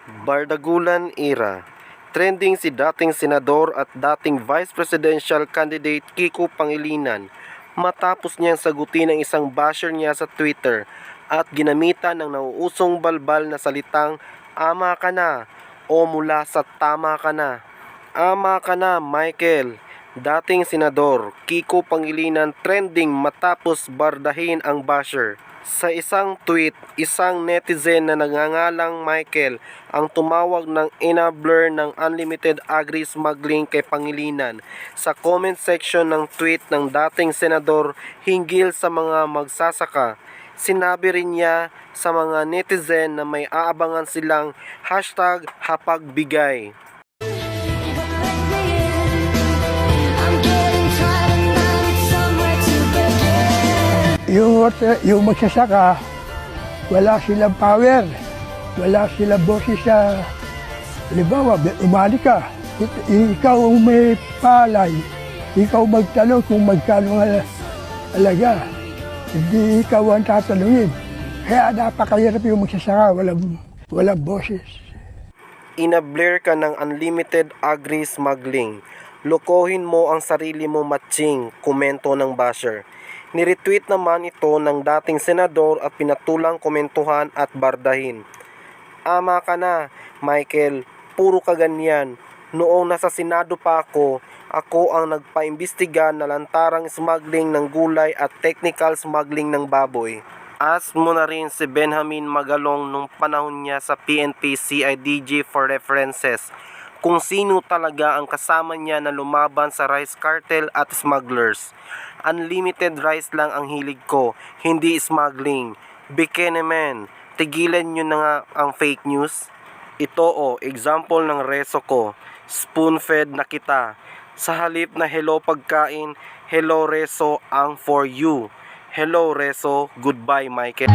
Bardagulan era. Trending si dating senador at dating vice presidential candidate Kiko Pangilinan matapos niyang sagutin ang isang basher niya sa Twitter at ginamitan ng nauusong balbal na salitang "ama ka na" o "mula sa tama ka na". Ama ka na, Michael. Dating senador Kiko Pangilinan trending matapos bardahin ang basher. Sa isang tweet, isang netizen na nagngangalang Michael ang tumawag ng enabler ng unlimited agri-smuggling kay Pangilinan sa comment section ng tweet ng dating senador hinggil sa mga magsasaka. Sinabi rin niya sa mga netizen na may aabangan silang #hapagbigay. Yung magsasaka, wala silang power, wala silang boses sa, halimbawa, umali ka, ikaw may palay, ikaw magtanong kung magkano ang alaga, hindi ikaw ang tatanungin. Kaya napakahirap yung magsasaka, walang boses. Inabler ka ng unlimited agri-smuggling. Lokohin mo ang sarili mo, matching, komento ng basher. Niretweet naman ito ng dating senador at pinatulang komentuhan at bardahin. Ama ka na, Michael, puro ka ganyan. Noong nasa Senado pa ako ang nagpaimbestiga na lantarang smuggling ng gulay at technical smuggling ng baboy. Ask mo na rin si Benjamin Magalong nung panahon niya sa PNP CIDG for references kung sino talaga ang kasama niya na lumaban sa rice cartel at smugglers. Unlimited rice lang ang hilig ko, hindi smuggling. Bikenemen, tigilan nyo na nga ang fake news. Ito example ng reso ko. Spoon-fed na kita. Sa halip na hello pagkain, hello reso ang for you. Hello reso, goodbye Michael.